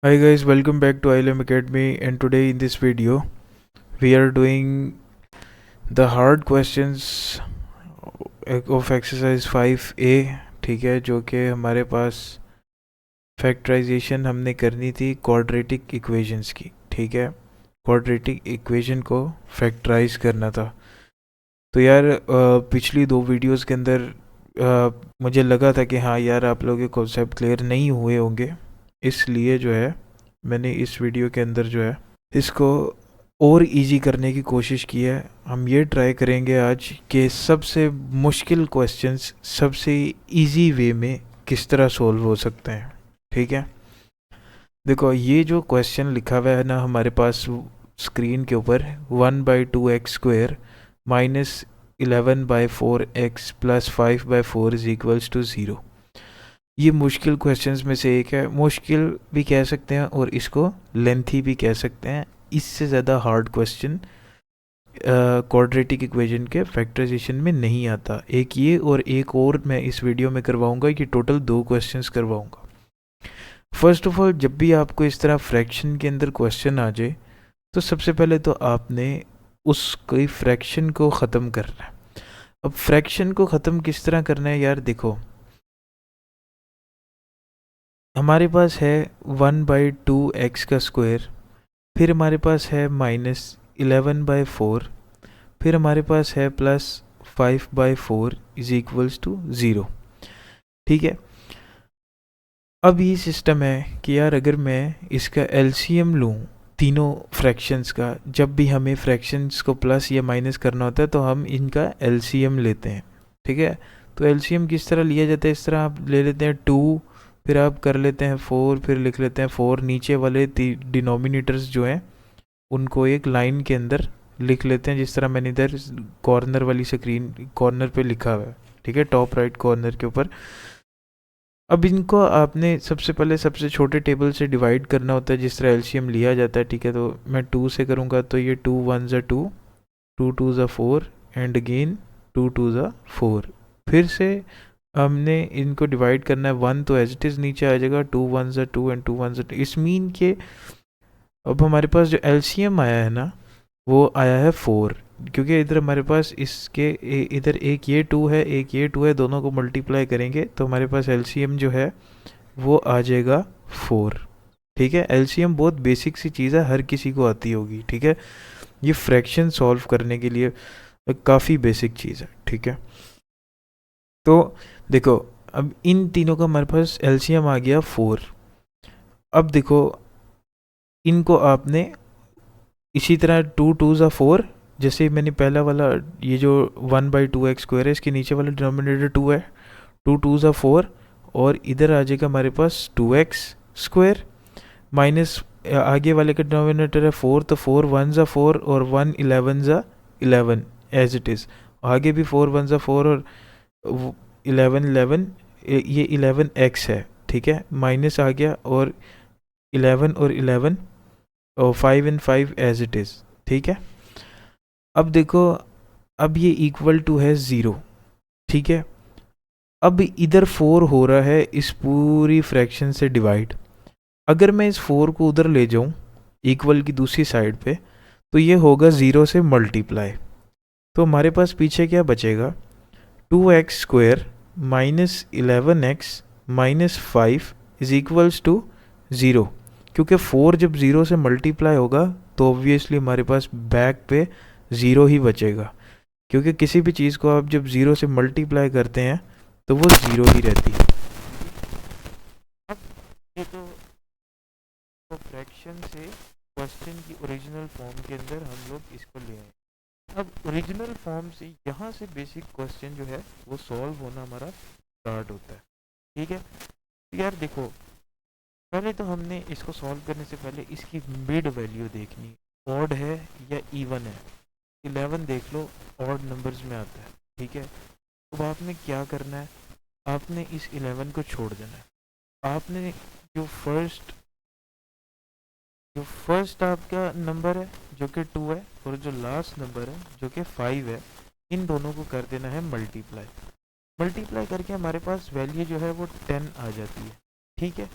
Hi guys, welcome back to ILM Academy, and today in this video we are doing the hard questions of exercise 5A। ठीक है, जो कि हमारे पास factorisation हमने करनी थी क्वाड्रेटिक इक्वेशंस की। ठीक है, क्वाड्रेटिक इक्वेशन को फैक्टराइज करना था। तो यार पिछली दो वीडियोस के अंदर मुझे लगा था कि हाँ यार आप लोगों के कॉन्सेप्ट क्लियर नहीं हुए होंगे, इसलिए जो है मैंने इस वीडियो के अंदर जो है इसको और इजी करने की कोशिश की है। हम ये ट्राई करेंगे आज कि सबसे मुश्किल क्वेश्चंस सबसे इजी वे में किस तरह सॉल्व हो सकते हैं। ठीक है, देखो ये जो क्वेश्चन लिखा हुआ है ना हमारे पास स्क्रीन के ऊपर, 1/2x² minus 11/4x plus 5/4 is equals to 0। ये मुश्किल क्वेश्चंस में से एक है, मुश्किल भी कह सकते हैं और इसको लेंथी भी कह सकते हैं। इससे ज़्यादा हार्ड क्वेश्चन क्वाड्रेटिक इक्वेशन के फैक्टराइजेशन में नहीं आता। एक ये और एक और मैं इस वीडियो में करवाऊंगा, कि टोटल 2 क्वेश्चंस करवाऊंगा। फर्स्ट ऑफ ऑल, जब भी आपको इस तरह फ्रैक्शन के अंदर क्वेश्चन आ जाए तो सबसे पहले तो आपने उसकी फ्रैक्शन को ख़त्म करना है। अब फ्रैक्शन को ख़त्म किस तरह करना है यार, देखो हमारे पास है 1/2x का स्क्वायर, फिर हमारे पास है माइनस 11/4, फिर हमारे पास है प्लस 5/4 इज इक्वल्स टू 0। ठीक है, अब ये सिस्टम है कि यार अगर मैं इसका एलसीएम लूँ तीनों फ्रैक्शंस का, जब भी हमें फ्रैक्शंस को प्लस या माइनस करना होता है तो हम इनका एलसीएम लेते हैं। ठीक है, तो एलसीएम किस तरह लिया जाता है, इस तरह आप ले लेते हैं 2, फिर आप कर लेते हैं 4, फिर लिख लेते हैं 4, नीचे वाले डिनोमिनेटर्स जो हैं उनको एक लाइन के अंदर लिख लेते हैं, जिस तरह मैंने इधर कॉर्नर वाली स्क्रीन कॉर्नर पे लिखा हुआ है। ठीक है, टॉप राइट कॉर्नर के ऊपर। अब इनको आपने सबसे पहले सबसे छोटे टेबल से डिवाइड करना होता है, जिस तरह एलसीएम लिया जाता है। ठीक है, तो मैं 2 से करूँगा तो ये 2 1 ज़ा 2, 2 2 ज़ा 4 एंड अगेन 2 2 ज़ा 4। फिर से हमने इनको डिवाइड करना है 1, तो एज इट इज़ नीचे आ जाएगा 2 1 ज़ा 2 एंड 2 1 ज़ा 2। इस मीन के अब हमारे पास जो एलसीएम आया है ना वो आया है 4, क्योंकि इधर हमारे पास इसके इधर एक ये 2 है एक ये 2 है, दोनों को मल्टीप्लाई करेंगे तो हमारे पास एलसीएम जो है वो आ जाएगा 4। ठीक है, एलसीएम बहुत बेसिक सी चीज़ है, हर किसी को आती होगी। ठीक है, ये फ्रैक्शन सॉल्व करने के लिए काफ़ी बेसिक चीज़ है। ठीक है, तो देखो अब इन तीनों का हमारे पास एलसीएम आ गया 4। अब देखो इनको आपने इसी तरह 2 2 ज़ा 4, जैसे मैंने पहला वाला ये जो 1/2x² है इसके नीचे वाला डिनोमिनेटर 2 है, 2 2 ज़ा 4 और इधर आ जाएगा हमारे पास 2x² माइनस आगे वाले का डिनोमिनेटर है 4, तो 4 1 ज़ा 4 और 1 11 ज़ा 11 एज इट इज़। आगे भी 4 1 ज़ा 4 और 11 11, ये 11x है। ठीक है, माइनस आ गया और 11 और 11 और 5 एंड 5 एज इट इज़। ठीक है, अब देखो अब ये इक्वल टू है 0। ठीक है, अब इधर 4 हो रहा है इस पूरी फ्रैक्शन से डिवाइड। अगर मैं इस 4 को उधर ले जाऊं इक्वल की दूसरी साइड पे तो ये होगा 0 से मल्टीप्लाई। तो हमारे पास पीछे क्या बचेगा, 2x² minus 11x minus 5 is equals to 0। क्योंकि 4 जब 0 से मल्टीप्लाई होगा तो ऑब्वियसली हमारे पास बैक पे 0 ही बचेगा, क्योंकि किसी भी चीज़ को आप जब 0 से मल्टीप्लाई करते हैं तो वो 0 ही रहती है। अब ये तो फ्रैक्शन से क्वेश्चन की ओरिजिनल फॉर्म के अंदर हम लोग इसको ले आए। अब ओरिजिनल फॉर्म से यहाँ से बेसिक क्वेश्चन जो है वो सॉल्व होना हमारा स्टार्ट होता है। ठीक है, तो यार देखो पहले तो हमने इसको सॉल्व करने से पहले इसकी मिड वैल्यू देखनी, ऑड है या इवन है। 11 देख लो ऑड नंबर्स में आता है। ठीक है, अब आपने क्या करना है, आपने इस 11 को छोड़ देना है। आपने जो फर्स्ट आपका नंबर है जो कि 2 है और जो लास्ट नंबर है जो कि 5 है, इन दोनों को कर देना है मल्टीप्लाई। मल्टीप्लाई करके हमारे पास वैल्यू जो है वो 10 आ जाती है। ठीक है,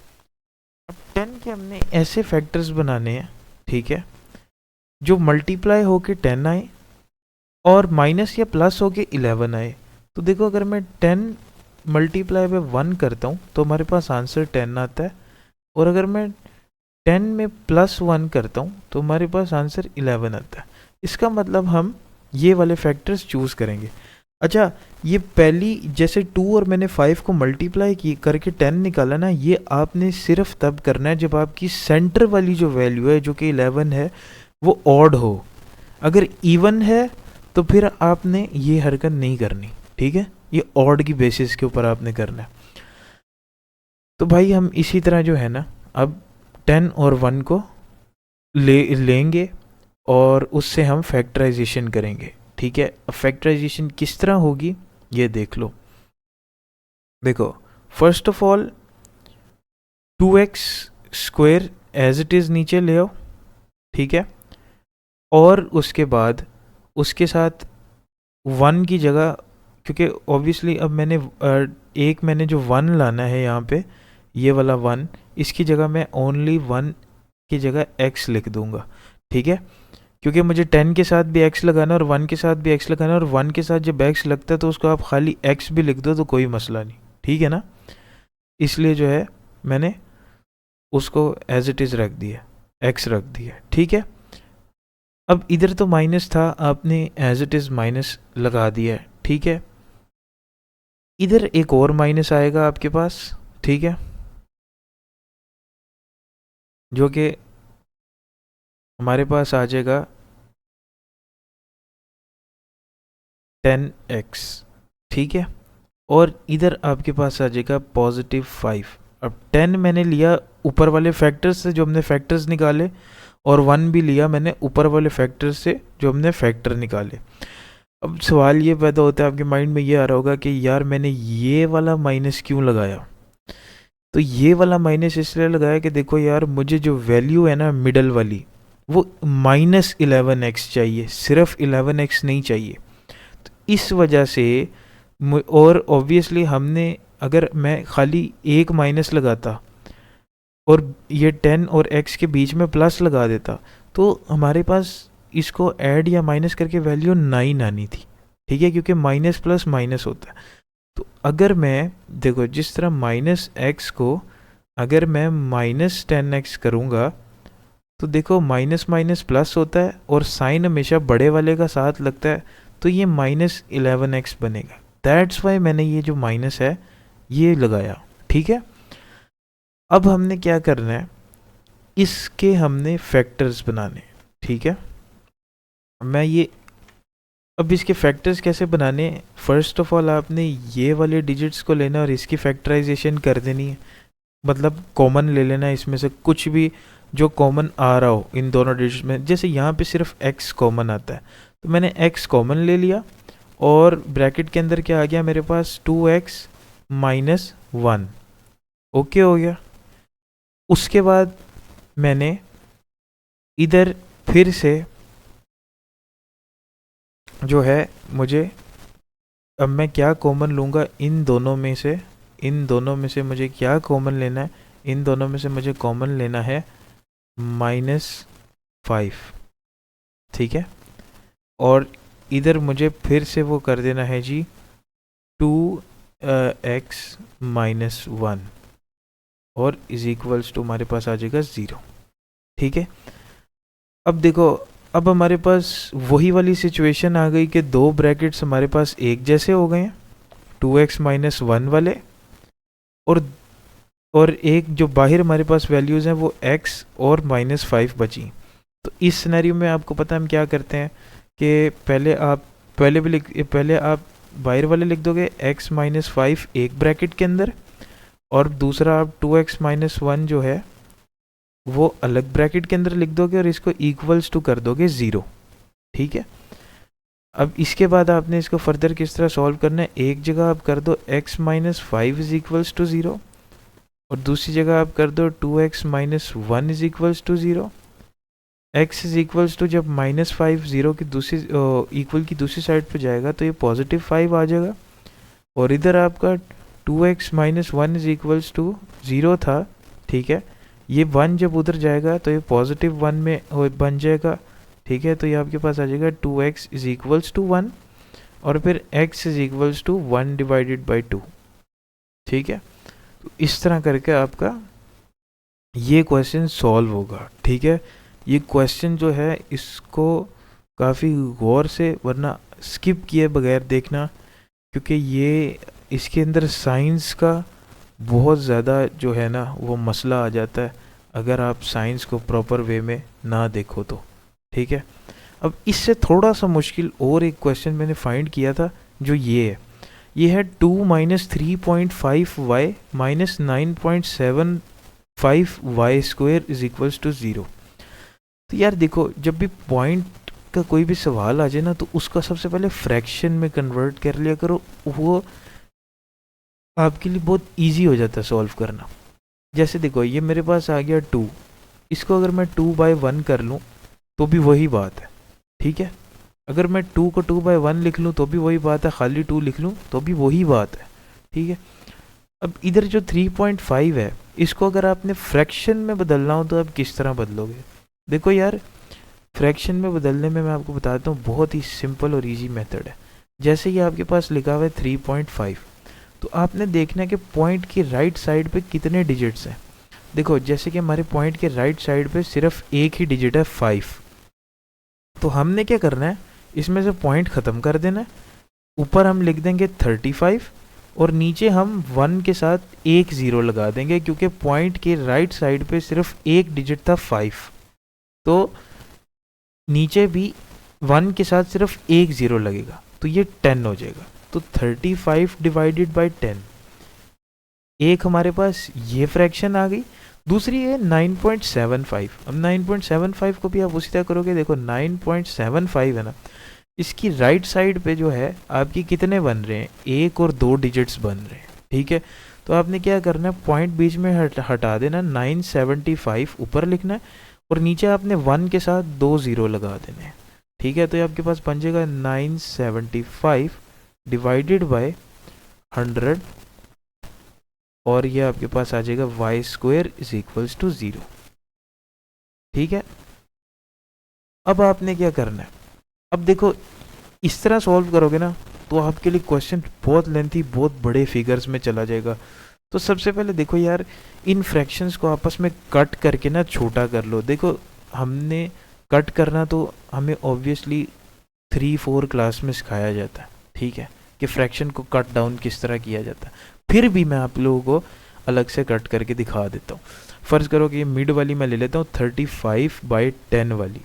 अब 10 के हमने ऐसे फैक्टर्स बनाने हैं, ठीक है, जो मल्टीप्लाई होके 10 आए और माइनस या प्लस होके 11 आए। तो देखो अगर मैं 10 मल्टीप्लाई बाय 1 करता हूँ तो हमारे पास आंसर 10 आता है, और अगर मैं 10 में प्लस 1 करता हूँ तो हमारे पास आंसर 11 आता है। इसका मतलब हम ये वाले फैक्टर्स चूज़ करेंगे। अच्छा, ये पहली जैसे 2 और मैंने 5 को मल्टीप्लाई की करके 10 निकाला ना, ये आपने सिर्फ तब करना है जब आपकी सेंटर वाली जो वैल्यू है जो कि 11 है वो ऑड हो। अगर इवन है तो फिर आपने ये हरकत नहीं करनी, ठीक है, ये ऑड की बेसिस के ऊपर आपने करना है। तो भाई हम इसी तरह जो है ना अब 10 और 1 को लेंगे और उससे हम फैक्टराइजेशन करेंगे, ठीक है। अब फैक्टराइजेशन किस तरह होगी ये देख लो। देखो first of all 2x square as it is नीचे ले आओ, ठीक है, और उसके बाद उसके साथ 1 की जगह, क्योंकि ऑब्वियसली अब मैंने जो 1 लाना है यहाँ पे, ये वाला 1, इसकी जगह मैं ओनली 1 की जगह x लिख दूंगा, ठीक है, क्योंकि मुझे 10 के साथ भी x लगाना और 1 के साथ भी x लगाना, और 1 के साथ जब x लगता है तो उसको आप खाली x भी लिख दो तो कोई मसला नहीं, ठीक है ना। इसलिए जो है मैंने उसको एज इट इज़ रख दिया, x रख दिया, ठीक है। अब इधर तो माइनस था, आपने एज इट इज़ माइनस लगा दिया है, ठीक है। इधर एक और माइनस आएगा आपके पास, ठीक है, जो कि हमारे पास आ जाएगा 10x, ठीक है, और इधर आपके पास आ जाएगा पॉजिटिव 5। अब 10 मैंने लिया ऊपर वाले फैक्टर्स से जो हमने फैक्टर्स निकाले, और 1 भी लिया मैंने ऊपर वाले फैक्टर्स से जो हमने फैक्टर निकाले। अब सवाल ये पैदा होता है आपके माइंड में, ये आ रहा होगा कि यार मैंने ये वाला माइनस क्यों लगाया। तो ये वाला माइनस इसलिए लगाया कि देखो यार मुझे जो वैल्यू है ना मिडल वाली वो -11x चाहिए, सिर्फ 11x नहीं चाहिए। तो इस वजह से और ऑब्वियसली हमने, अगर मैं खाली एक माइनस लगाता और ये 10 और x के बीच में प्लस लगा देता तो हमारे पास इसको ऐड या माइनस करके वैल्यू 9 आनी थी, ठीक है, क्योंकि माइनस प्लस माइनस होता है। तो अगर मैं देखो जिस तरह -x को अगर मैं -10x करूँगा तो देखो माइनस माइनस प्लस होता है और साइन हमेशा बड़े वाले का साथ लगता है, तो ये -11x बनेगा। दैट्स वाई मैंने ये जो माइनस है ये लगाया, ठीक है। अब हमने क्या करना है, इसके हमने फैक्टर्स बनाने, ठीक है। अब इसके फैक्टर्स कैसे बनाने, फर्स्ट ऑफ ऑल आपने ये वाले डिजिट्स को लेना और इसकी फैक्टराइजेशन कर देनी है, मतलब कॉमन ले लेना है इसमें से कुछ भी जो कॉमन आ रहा हो इन दोनों डिजिट्स में। जैसे यहाँ पे सिर्फ x कॉमन आता है तो मैंने x कॉमन ले लिया और ब्रैकेट के अंदर क्या आ गया मेरे पास 2x माइनस 1, ओके हो गया। उसके बाद मैंने इधर फिर से जो है मुझे, अब मैं क्या कॉमन लूँगा इन दोनों में से मुझे क्या कॉमन लेना है, इन दोनों में से मुझे कॉमन लेना है -5, ठीक है, और इधर मुझे फिर से वो कर देना है जी 2x माइनस 1 और इज इक्वल्स टू हमारे पास आ जाएगा 0, ठीक है। अब देखो अब हमारे पास वही वाली सिचुएशन आ गई कि दो ब्रैकेट्स हमारे पास एक जैसे हो गए हैं 2x माइनस 1 वाले, और एक जो बाहर हमारे पास वैल्यूज़ हैं वो x और -5 बची। तो इस सिनेरियो में आपको पता है हम क्या करते हैं कि पहले आप बाहर वाले लिख दोगे x माइनस 5 एक ब्रैकेट के अंदर, और दूसरा आप 2x माइनस 1 जो है वो अलग ब्रैकेट के अंदर लिख दोगे और इसको इक्वल्स टू कर दोगे 0, ठीक है। अब इसके बाद आपने इसको फर्दर किस तरह सॉल्व करना है, एक जगह आप कर दो x minus 5 is equals to 0 और दूसरी जगह आप कर दो 2x minus 1 is equals to 0। x is equals to जब -5 0 की दूसरी इक्वल की दूसरी साइड पर जाएगा तो ये +5 आ जाएगा, और इधर आपका 2x minus 1 is equals to 0 था, ठीक है, ये 1 जब उधर जाएगा तो ये पॉजिटिव 1 में बन जाएगा, ठीक है। तो ये आपके पास आ जाएगा 2x इज इक्वल्स टू 1 और फिर x is equals to 1 divided by 2, ठीक है। तो इस तरह करके आपका ये क्वेश्चन सॉल्व होगा, ठीक है। ये क्वेश्चन जो है इसको काफ़ी गौर से, वरना स्किप किए बगैर देखना, क्योंकि ये इसके अंदर साइंस का बहुत ज़्यादा जो है ना वो मसला आ जाता है अगर आप साइंस को प्रॉपर वे में ना देखो तो, ठीक है। अब इससे थोड़ा सा मुश्किल और एक क्वेश्चन मैंने फाइंड किया था, जो ये है 2 minus 3.5y minus 9.75y square is equals to 0। तो यार देखो, जब भी पॉइंट का कोई भी सवाल आ जाए ना तो उसका सबसे पहले फ्रैक्शन में कन्वर्ट कर लिया करो, वो आपके लिए बहुत इजी हो जाता है सॉल्व करना। जैसे देखो, ये मेरे पास आ गया 2, इसको अगर मैं 2/1 कर लूँ तो भी वही बात है, ठीक है। अगर मैं 2 को 2/1 लिख लूँ तो भी वही बात है, खाली 2 लिख लूँ तो भी वही बात है, ठीक है। अब इधर जो 3.5 है, इसको अगर आपने फ्रैक्शन में बदलना हो तो आप किस तरह बदलोगे? देखो यार, फ्रैक्शन में बदलने में मैं आपको बताता हूँ, बहुत ही सिंपल और इजी मेथड है। जैसे ये आपके पास लिखा हुआ है 3.5, तो आपने देखना है कि पॉइंट की राइट साइड पे कितने डिजिट्स हैं। देखो, जैसे कि हमारे पॉइंट के राइट साइड पे सिर्फ एक ही डिजिट है 5, तो हमने क्या करना है, इसमें से पॉइंट ख़त्म कर देना है। ऊपर हम लिख देंगे 35 और नीचे हम 1 के साथ एक 0 लगा देंगे, क्योंकि पॉइंट के राइट साइड पे सिर्फ एक डिजिट था 5, तो नीचे भी 1 के साथ सिर्फ एक 0 लगेगा, तो ये 10 हो जाएगा। तो 35 डिवाइडेड बाई 10, एक हमारे पास ये फ्रैक्शन आ गई। दूसरी है 9.75। अब 9.75 को भी आप उसी तरह करोगे। देखो 9.75 है ना, इसकी राइट साइड पे जो है आपकी कितने बन रहे हैं, 1 और 2 डिजिट्स बन रहे हैं, ठीक है। तो आपने क्या करना है, पॉइंट बीच में हटा देना, 975 ऊपर लिखना है और नीचे आपने 1 के साथ 2 0 लगा देने हैं, ठीक है। तो ये आपके पास बन जाएगा 975 डिवाइडेड बाय 100 और ये आपके पास आ जाएगा y square is equals to 0, ठीक है। अब आपने क्या करना है, अब देखो इस तरह सॉल्व करोगे ना तो आपके लिए क्वेश्चन बहुत लेंथी, बहुत बड़े फिगर्स में चला जाएगा। तो सबसे पहले देखो यार, इन फ्रैक्शंस को आपस में कट करके ना छोटा कर लो। देखो, हमने कट करना तो हमें ऑब्वियसली 3-4 क्लास में सिखाया जाता है, ठीक है, कि फ्रैक्शन को कट डाउन किस तरह किया जाता है। फिर भी मैं आप लोगों को अलग से कट करके दिखा देता हूँ। फ़र्ज़ करो कि ये मिड वाली मैं ले लेता हूँ 35/10 वाली,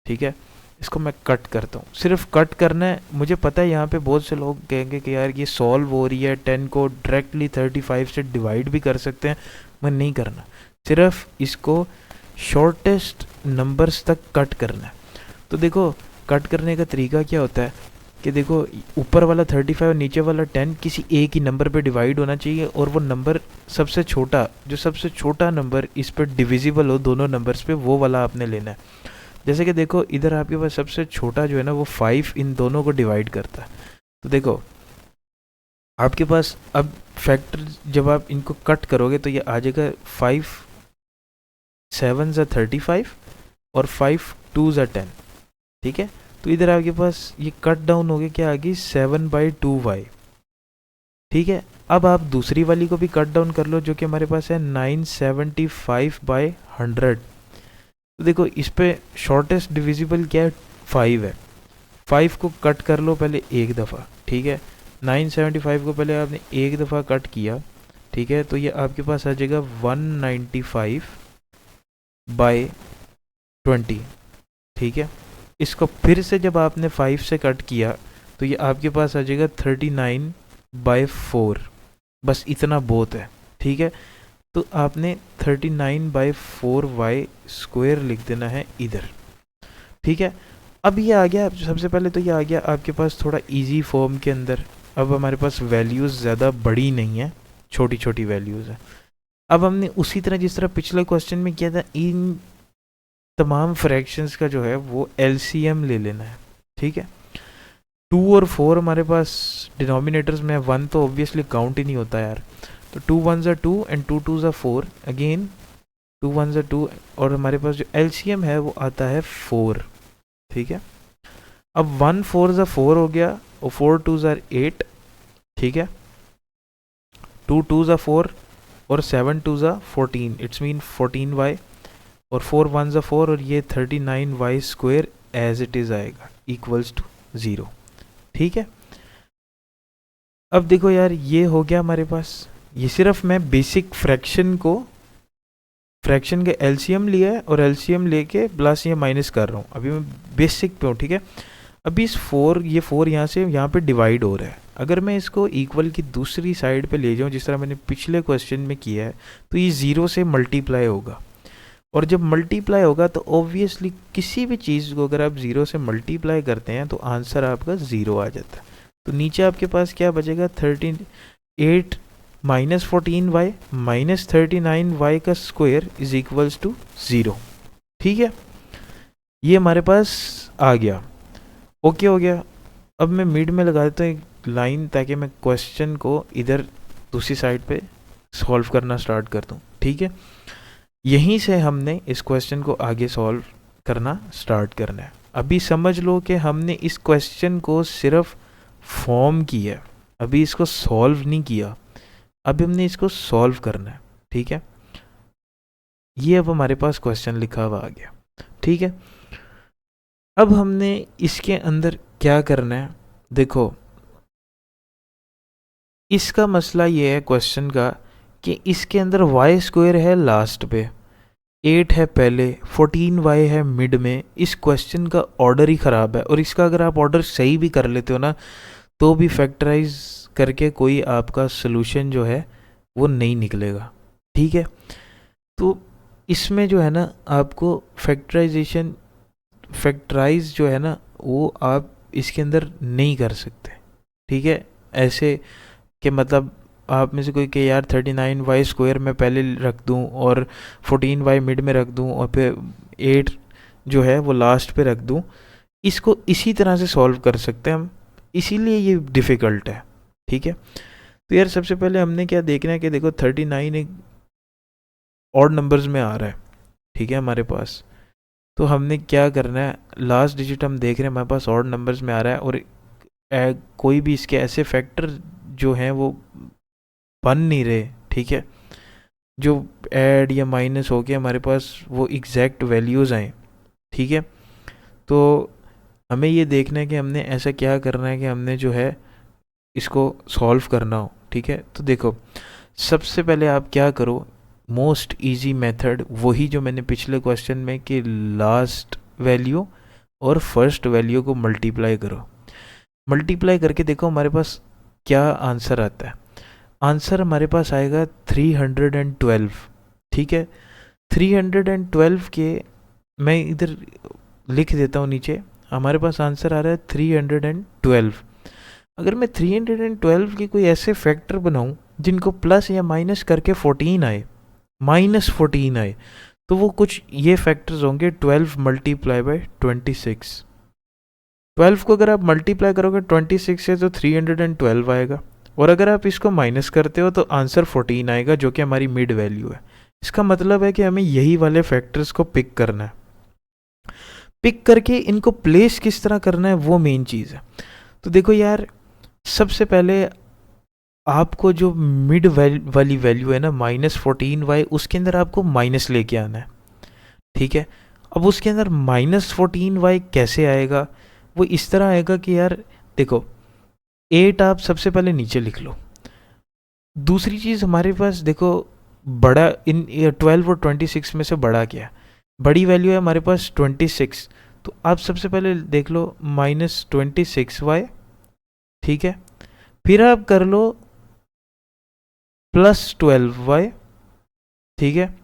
ठीक है। इसको मैं कट करता हूँ, सिर्फ कट करना है। मुझे पता है यहाँ पे बहुत से लोग कहेंगे कि यार ये सॉल्व हो रही है, 10 को डायरेक्टली 35 से डिवाइड भी कर सकते हैं। मैं नहीं करना, सिर्फ इसको शॉर्टेस्ट नंबर्स तक कट करना है। तो देखो, कट करने का तरीका क्या होता है कि देखो, ऊपर वाला 35 और नीचे वाला 10 किसी एक ही नंबर पे डिवाइड होना चाहिए, और वो नंबर सबसे छोटा, जो सबसे छोटा नंबर इस पर डिविजिबल हो दोनों नंबर्स पे, वो वाला आपने लेना है। जैसे कि देखो, इधर आपके पास सबसे छोटा जो है ना वो 5 इन दोनों को डिवाइड करता है। तो देखो आपके पास अब फैक्टर, जब आप इनको कट करोगे तो ये आ जाएगा 5 7 ज़ा 35 और 5 2 ज़ा 10, ठीक है। तो इधर आपके पास ये कट डाउन हो गया, क्या आ गई 7/2y, ठीक है। अब आप दूसरी वाली को भी कट डाउन कर लो, जो कि हमारे पास है 975/100। तो देखो, इस पे शॉर्टेस्ट डिविजिबल क्या है, 5 है। 5 को कट कर लो पहले एक दफ़ा, ठीक है। 975 को पहले आपने एक दफ़ा कट किया, ठीक है। तो ये आपके पास आ जाएगा 195/20, ठीक है। इसको फिर से जब आपने 5 से कट किया तो ये आपके पास आ जाएगा 39/4। बस इतना बहुत है, ठीक है। तो आपने 39/4y स्क्वायर लिख देना है इधर, ठीक है। अब ये आ गया, सबसे पहले तो ये आ गया आपके पास थोड़ा इजी फॉर्म के अंदर। अब हमारे पास वैल्यूज़ ज़्यादा बड़ी नहीं है, छोटी छोटी वैल्यूज़ है। अब हमने उसी तरह जिस तरह पिछले क्वेश्चन में किया था, इन तमाम फ्रैक्शंस का जो है वो एलसीएम ले लेना है, ठीक है। 2 और 4 हमारे पास डिनोमिनेटर्स में, 1 तो ऑब्वियसली काउंट ही नहीं होता यार। तो 2 1 ज़ा 2 एंड 2 2 ज़ा 4। अगेन 2 1 ज़ा 2 और हमारे पास जो एलसीएम है वो आता है 4, ठीक है। अब 1 4 ज़ा 4 हो गया और 4 2 ज़ा 8, ठीक है। 2 2 ज़ा 4 और 7 2 ज़ा 14, इट्स मीन 14y और 4 1 ज़ा 4 और ये 39y square as it is आएगा इक्वल्स टू 0, ठीक है। अब देखो यार ये हो गया हमारे पास, ये सिर्फ मैं बेसिक फ्रैक्शन के एलसीएम लिया है और एलसीएम लेके प्लस या माइनस कर रहा हूँ, अभी मैं बेसिक पे हूँ, ठीक है। अभी इस 4 यहाँ से यहाँ पे डिवाइड हो रहा है, अगर मैं इसको इक्वल की दूसरी साइड पे ले जाऊँ जिस तरह मैंने पिछले क्वेश्चन में किया है, तो ये 0 से मल्टीप्लाई होगा और जब मल्टीप्लाई होगा तो ऑब्वियसली किसी भी चीज़ को अगर आप 0 से मल्टीप्लाई करते हैं तो आंसर आपका 0 आ जाता है। तो नीचे आपके पास क्या बचेगा, 8 माइनस 14y माइनस 39y का स्क्वायर इज इक्वल्स टू 0, ठीक है। ये हमारे पास आ गया, ओके हो गया। अब मैं मिड में लगा देता हूँ एक लाइन ताकि मैं क्वेश्चन को इधर दूसरी साइड पे सॉल्व करना स्टार्ट कर दूँ, ठीक है। यहीं से हमने इस क्वेश्चन को आगे सॉल्व करना स्टार्ट करना है। अभी समझ लो कि हमने इस क्वेश्चन को सिर्फ फॉर्म किया है, अभी इसको सॉल्व नहीं किया, अभी हमने इसको सॉल्व करना है, ठीक है। ये अब हमारे पास क्वेश्चन लिखा हुआ आ गया, ठीक है। अब हमने इसके अंदर क्या करना है, देखो इसका मसला ये है क्वेश्चन का कि इसके अंदर y स्क्वायर है लास्ट पे, 8 है पहले, 14y है मिड में। इस क्वेश्चन का ऑर्डर ही ख़राब है और इसका अगर आप ऑर्डर सही भी कर लेते हो ना तो भी फैक्टराइज करके कोई आपका सोल्यूशन जो है वो नहीं निकलेगा, ठीक है। तो इसमें जो है ना आपको फैक्टराइज जो है ना वो आप इसके अंदर नहीं कर सकते, ठीक है। ऐसे कि मतलब आप में से कोई के यार 39y स्क्वायर में पहले रख दूं और 14y मिड में रख दूं और फिर 8 जो है वो लास्ट पे रख दूं, इसको इसी तरह से सॉल्व कर सकते हैं हम, इसीलिए ये डिफ़िकल्ट है, ठीक है। तो यार सबसे पहले हमने क्या देखना है कि देखो 39 एक ऑड नंबर्स में आ रहा है, ठीक है हमारे पास। तो हमने क्या करना है, लास्ट डिजिट हम देख रहे हैं हमारे पास ऑड नंबर्स में आ रहा है और कोई भी इसके ऐसे फैक्टर जो हैं वो बन नहीं रहे, ठीक है, जो ऐड या माइनस हो के हमारे पास वो एग्जैक्ट वैल्यूज़ आए, ठीक है। तो हमें ये देखना है कि हमने ऐसा क्या करना है कि हमने जो है इसको सॉल्व करना हो, ठीक है। तो देखो सबसे पहले आप क्या करो, मोस्ट इजी मेथड वही जो मैंने पिछले क्वेश्चन में कि लास्ट वैल्यू और फर्स्ट वैल्यू को मल्टीप्लाई करो, मल्टीप्लाई करके देखो हमारे पास क्या आंसर आता है। आंसर हमारे पास आएगा 312, ठीक है। 312 के मैं इधर लिख देता हूँ नीचे, हमारे पास आंसर आ रहा है 312। अगर मैं 312 के कोई ऐसे फैक्टर बनाऊँ जिनको प्लस या माइनस करके 14 आए, -14 आए, तो वो कुछ ये फैक्टर्स होंगे 12 मल्टीप्लाई बाय 26। 12 को अगर आप मल्टीप्लाई करोगे 26 से तो 312 आएगा और अगर आप इसको माइनस करते हो तो आंसर 14 आएगा जो कि हमारी मिड वैल्यू है। इसका मतलब है कि हमें यही वाले फैक्टर्स को पिक करना है, पिक करके इनको प्लेस किस तरह करना है वो मेन चीज़ है। तो देखो यार सबसे पहले आपको जो मिड वाली वैल्यू है ना -14y, उसके अंदर आपको माइनस लेके आना है, ठीक है। अब उसके अंदर -14y कैसे आएगा, वो इस तरह आएगा कि यार देखो 8 आप सबसे पहले नीचे लिख लो। दूसरी चीज़ हमारे पास देखो बड़ा इन 12 और 26 में से बड़ा क्या है, बड़ी वैल्यू है हमारे पास 26, तो आप सबसे पहले देख लो -26y, ठीक है। फिर आप कर लो +12y, ठीक है,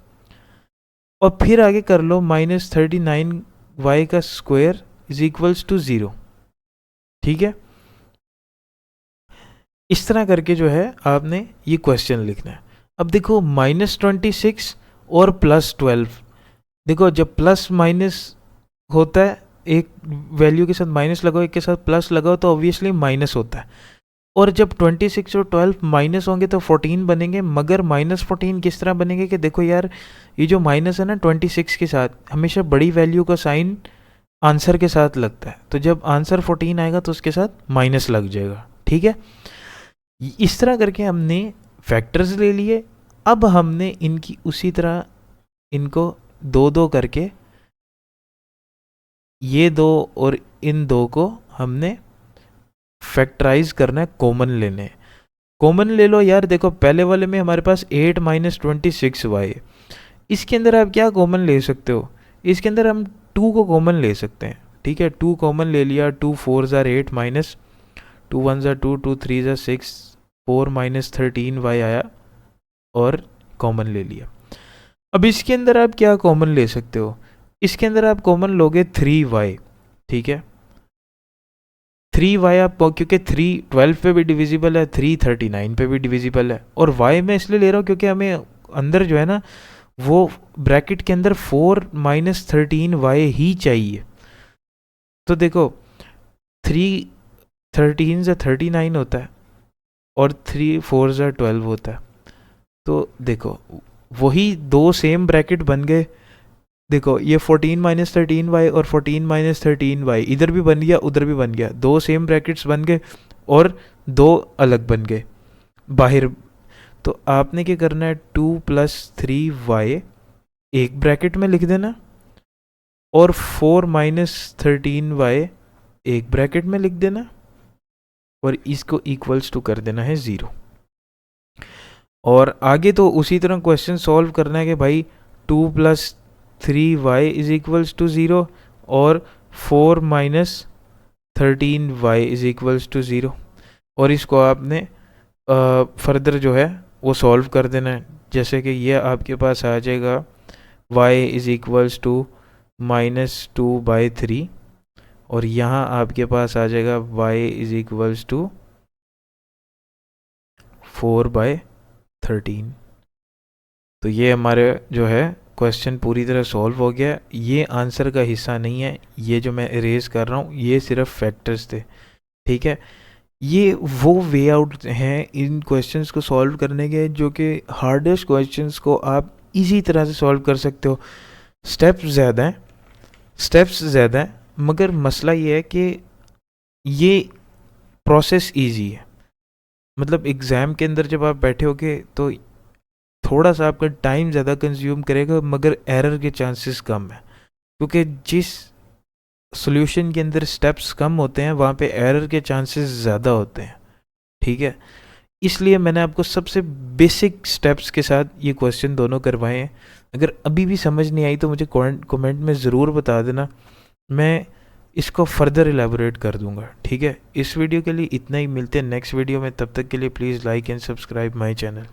और फिर आगे कर लो -39y का स्क्वायर इज इक्वल्स टू 0, ठीक है। इस तरह करके जो है आपने ये क्वेश्चन लिखना है। अब देखो -26 और +12, देखो जब प्लस माइनस होता है, एक वैल्यू के साथ माइनस लगाओ एक के साथ प्लस लगाओ तो ऑब्वियसली माइनस होता है, और जब 26 और 12 माइनस होंगे तो 14 बनेंगे, मगर -14 किस तरह बनेंगे कि देखो यार, ये जो माइनस है ना 26 के साथ, हमेशा बड़ी वैल्यू का साइन आंसर के साथ लगता है, तो जब आंसर 14 आएगा तो उसके साथ माइनस लग जाएगा, ठीक है। इस तरह करके हमने फैक्टर्स ले लिए। अब हमने इनकी उसी तरह इनको दो दो करके, ये दो और इन दो को हमने फैक्टराइज करना है, कॉमन लेने। कॉमन ले लो यार, देखो पहले वाले में हमारे पास 8 - 26y, इसके अंदर आप क्या कॉमन ले सकते हो, इसके अंदर हम 2 को कॉमन ले सकते हैं, ठीक है। 2 कॉमन ले लिया, 2 4 ज़ार 8 माइनस 2 1 ज़ार 2 2 3 ज़ार 6 4 - 13y आया और कॉमन ले लिया। अब इसके अंदर आप क्या कॉमन ले सकते हो, इसके अंदर आप कॉमन लोगे 3y, ठीक है। 3y आप, क्योंकि 3 12 पे भी डिविजिबल है, 3 39 पे भी डिविजिबल है, और y मैं इसलिए ले रहा हूँ क्योंकि हमें अंदर जो है ना वो ब्रैकेट के अंदर 4 - 13y ही चाहिए। तो देखो 3 13 से 39 होता है और 3 4 से 12 होता है, तो देखो वही दो सेम ब्रैकेट बन गए। देखो ये 14 - 13y और 14 - 13y इधर भी बन गया, उधर भी बन गया, दो सेम ब्रैकेट्स बन गए और दो अलग बन गए बाहर। तो आपने क्या करना है, 2 + 3y एक ब्रैकेट में लिख देना और 4 - 13y एक ब्रैकेट में लिख देना और इसको इक्वल्स टू कर देना है 0। और आगे तो उसी तरह क्वेश्चन सॉल्व करना है कि भाई 2 + 3y इज इक्वल्स टू 0 और 4 - 13y इज इक्वल्स टू 0, और इसको आपने फर्दर जो है वो सॉल्व कर देना है। जैसे कि ये आपके पास आ जाएगा y इज इक्वल्स टू -2/3 और यहाँ आपके पास आ जाएगा y इज इक्वल्स टू 4/13। तो ये हमारे जो है क्वेश्चन पूरी तरह सॉल्व हो गया। ये आंसर का हिस्सा नहीं है, ये जो मैं इरेज कर रहा हूँ ये सिर्फ फैक्टर्स थे, ठीक है। ये वो वे आउट हैं इन क्वेश्चंस को सॉल्व करने के जो कि हार्डेस्ट क्वेश्चंस को आप इजी तरह से सॉल्व कर सकते हो। स्टेप्स ज़्यादा हैं, मगर मसला ये है कि ये प्रोसेस इजी है। मतलब एग्ज़ाम के अंदर जब आप बैठे होगे तो थोड़ा सा आपका टाइम ज़्यादा कंज्यूम करेगा, मगर एरर के चांसेस कम है, क्योंकि जिस सॉल्यूशन के अंदर स्टेप्स कम होते हैं वहाँ पे एरर के चांसेस ज़्यादा होते हैं, ठीक है। इसलिए मैंने आपको सबसे बेसिक स्टेप्स के साथ ये क्वेश्चन दोनों करवाए हैं। अगर अभी भी समझ नहीं आई तो मुझे कमेंट में ज़रूर बता देना, मैं इसको फर्दर एलेबोरेट कर दूंगा, ठीक है। इस वीडियो के लिए इतना ही, मिलते हैं नेक्स्ट वीडियो में, तब तक के लिए please like and subscribe my channel.